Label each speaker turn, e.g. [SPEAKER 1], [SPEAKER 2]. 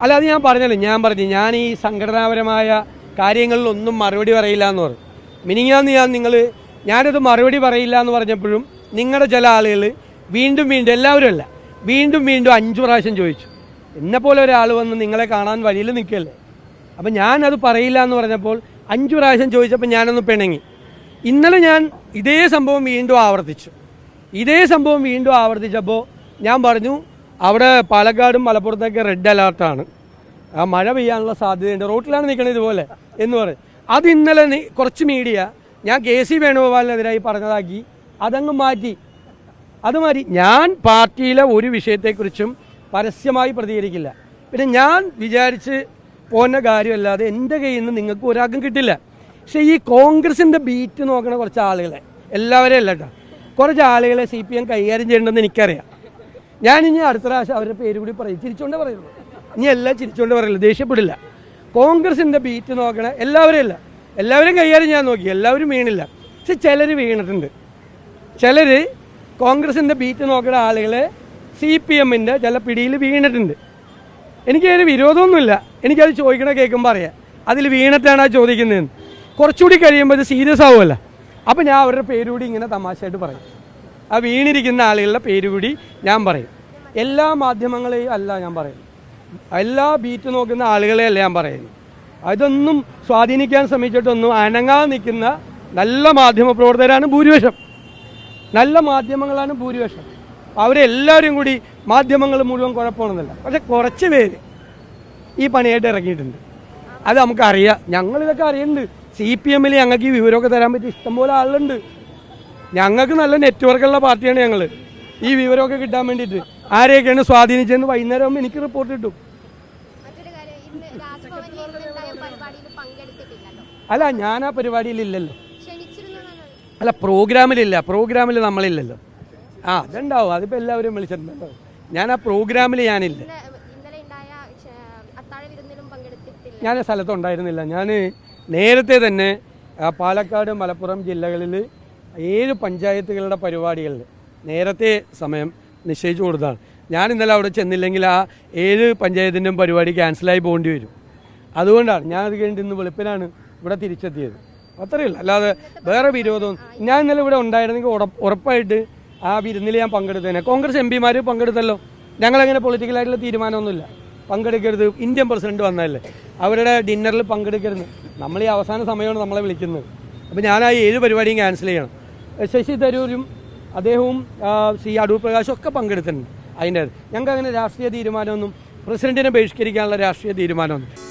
[SPEAKER 1] അല്ല, അത് ഞാൻ പറഞ്ഞല്ലോ, ഞാൻ ഈ സംഘടനാപരമായ കാര്യങ്ങളിലൊന്നും മറുപടി പറയില്ല എന്ന് പറഞ്ഞു. മിനിങ്ങാന്ന് ഞാനത് മറുപടി പറയില്ല എന്ന് പറഞ്ഞപ്പോഴും നിങ്ങളുടെ ചില ആളുകൾ വീണ്ടും എല്ലാവരും അല്ല, വീണ്ടും 5 പ്രാവശ്യം ചോദിച്ചു. എന്നെപ്പോലെ ഒരാൾ വന്ന് നിങ്ങളെ കാണാൻ വഴിയിൽ നിൽക്കുകയല്ലേ. അപ്പം ഞാനത് പറയില്ല എന്ന് പറഞ്ഞപ്പോൾ 5 പ്രാവശ്യം ചോദിച്ചപ്പോൾ ഞാനൊന്ന് പിണങ്ങി. ഇന്നലെ ഞാൻ ഇതേ സംഭവം വീണ്ടും ആവർത്തിച്ചപ്പോൾ ഞാൻ പറഞ്ഞു, അവിടെ പാലക്കാടും മലപ്പുറത്തൊക്കെ റെഡ് അലർട്ടാണ്, ആ മഴ പെയ്യാനുള്ള സാധ്യതയുണ്ട്, റോട്ടിലാണ് നിൽക്കുന്നത് ഇതുപോലെ എന്ന് പറയും. അത് ഇന്നലെ കുറച്ച് മീഡിയ ഞാൻ KC വേണുഗോപാലിനെതിരായി പറഞ്ഞതാക്കി അതങ്ങ് മാറ്റി. ഞാൻ പാർട്ടിയിലെ ഒരു വിഷയത്തെക്കുറിച്ചും പരസ്യമായി പ്രതികരിക്കില്ല. പിന്നെ ഞാൻ വിചാരിച്ച് പോകുന്ന കാര്യമല്ലാതെ എൻ്റെ കയ്യിൽ നിന്ന് നിങ്ങൾക്ക് ഒരാൾക്കും കിട്ടില്ല. പക്ഷേ ഈ കോൺഗ്രസിൻ്റെ ബീറ്റ് നോക്കണ കുറച്ച് ആളുകളെ, എല്ലാവരെയും അല്ല കേട്ടോ, കുറച്ച് ആളുകളെ CPM കൈകാര്യം ചെയ്യേണ്ടതെന്ന് എനിക്കറിയാം. ഞാനിനി അടുത്ത പ്രാവശ്യം അവരുടെ പേര് കൂടി പറയും, ചിരിച്ചുകൊണ്ടേ പറയുള്ളൂ. ഇനി എല്ലാം ചിരിച്ചുകൊണ്ട് പറയില്ല, ദേഷ്യപ്പെടില്ല. കോൺഗ്രസിൻ്റെ ബീറ്റ് നോക്കണ എല്ലാവരും കൈകാര്യം ചെയ്യാൻ നോക്കി, എല്ലാവരും വീണില്ല. പക്ഷെ ചിലർ വീണിട്ടുണ്ട്. ചിലർ കോൺഗ്രസിൻ്റെ ബീറ്റ് നോക്കുന്ന ആളുകളെ CPMൻ്റെ ചില പിടിയിൽ വീണിട്ടുണ്ട്. എനിക്കതിന് വിരോധമൊന്നുമില്ല, എനിക്കത് ചോദിക്കണ കേൾക്കുമ്പോൾ അറിയാം അതിൽ വീണിട്ടാണ് ആ ചോദിക്കുന്നതെന്ന്. കുറച്ചുകൂടി കഴിയുമ്പോൾ ഇത് സീരിയസ് ആവുമല്ല. അപ്പോൾ ഞാൻ അവരുടെ പേരുകൂടി ഇങ്ങനെ തമാശയായിട്ട് പറയും. ആ വീണിരിക്കുന്ന ആളുകളുടെ പേരുകൂടി ഞാൻ പറയും. എല്ലാ മാധ്യമങ്ങളെയും അല്ല ഞാൻ പറയുന്നത്, എല്ലാ ബീറ്റ് നോക്കുന്ന ആളുകളെയല്ല ഞാൻ പറയുന്നത്. അതൊന്നും സ്വാധീനിക്കാൻ ശ്രമിച്ചിട്ടൊന്നും അനങ്ങാതെ നിൽക്കുന്ന നല്ല മാധ്യമപ്രവർത്തകരാണ് ഭൂരിപക്ഷം, നല്ല മാധ്യമങ്ങളാണ് ഭൂരിപക്ഷം. അവരെല്ലാവരും കൂടി മാധ്യമങ്ങൾ മുഴുവൻ കുഴപ്പമാണെന്നല്ല, പക്ഷെ കുറച്ച് പേര് ഈ പണിയായിട്ട് ഇറങ്ങിയിട്ടുണ്ട്. അത് നമുക്കറിയാം, ഞങ്ങളിതൊക്കെ അറിയുന്നുണ്ട്. CPMൽ ഞങ്ങൾക്ക് ഈ വിവരമൊക്കെ തരാൻ പറ്റിയ ഇഷ്ടംപോലെ ആളുണ്ട്. ഞങ്ങൾക്ക് നല്ല നെറ്റ്വർക്കുള്ള പാർട്ടിയാണ് ഞങ്ങൾ. ഈ വിവരമൊക്കെ കിട്ടാൻ വേണ്ടിയിട്ട് ആരെയൊക്കെയാണ് സ്വാധീനിച്ചതെന്ന് വൈകുന്നേരം ആകുമ്പോൾ എനിക്ക് റിപ്പോർട്ട് കിട്ടും. അല്ല, ഞാൻ ആ പരിപാടിയിലില്ലല്ലോ. അല്ല, പ്രോഗ്രാമിൽ നമ്മളില്ലല്ലോ. അതുണ്ടാവും, അതിപ്പോൾ എല്ലാവരും വിളിച്ചിട്ടുണ്ടല്ലോ. ഞാൻ ആ പ്രോഗ്രാമിൽ ഞാനില്ല, ഞാൻ സ്ഥലത്തുണ്ടായിരുന്നില്ല. ഞാൻ നേരത്തെ തന്നെ പാലക്കാട് മലപ്പുറം ജില്ലകളിൽ 7 പഞ്ചായത്തുകളുടെ പരിപാടികളിൽ നേരത്തെ സമയം നിശ്ചയിച്ചു കൊടുത്താണ്. ഞാൻ ഇന്നലെ അവിടെ ചെന്നില്ലെങ്കിൽ ആ 7 പഞ്ചായത്തിൻ്റെയും പരിപാടി ക്യാൻസലായി പോകേണ്ടി വരും. അതുകൊണ്ടാണ് ഞാനത് കഴിഞ്ഞിട്ട് ഇന്ന് വെളുപ്പിനാണ് ഇവിടെ തിരിച്ചെത്തിയത്. അത്രയേ ഉള്ളൂ, അല്ലാതെ വേറെ വിരോധം. ഞാൻ ഇന്നലെ ഇവിടെ ഉണ്ടായിരുന്നെങ്കിൽ ഉറപ്പായിട്ട് ആ വിരുന്നിൽ ഞാൻ പങ്കെടുത്തേനെ. കോൺഗ്രസ് MPമാർ പങ്കെടുത്തല്ലോ. ഞങ്ങളങ്ങനെ പൊളിറ്റിക്കലായിട്ടുള്ള തീരുമാനമൊന്നുമില്ല, പങ്കെടുക്കരുത്. ഇന്ത്യൻ പ്രസിഡന്റ് വന്നതല്ലേ, അവരുടെ ഡിന്നറിൽ പങ്കെടുക്കരുത്. നമ്മൾ ഈ അവസാന സമയമാണ് നമ്മളെ വിളിക്കുന്നത്. അപ്പോൾ ഞാൻ ആ 7 പരിപാടിയും ക്യാൻസൽ ചെയ്യണം. ശശി തരൂരും അദ്ദേഹവും അടൂർ പ്രകാശും ഒക്കെ പങ്കെടുത്തിട്ടുണ്ട്. ഞങ്ങൾക്ക് അങ്ങനെ രാഷ്ട്രീയ തീരുമാനമൊന്നും, പ്രസിഡന്റിനെ ബഹിഷ്കരിക്കാനുള്ള രാഷ്ട്രീയ തീരുമാനമൊന്നും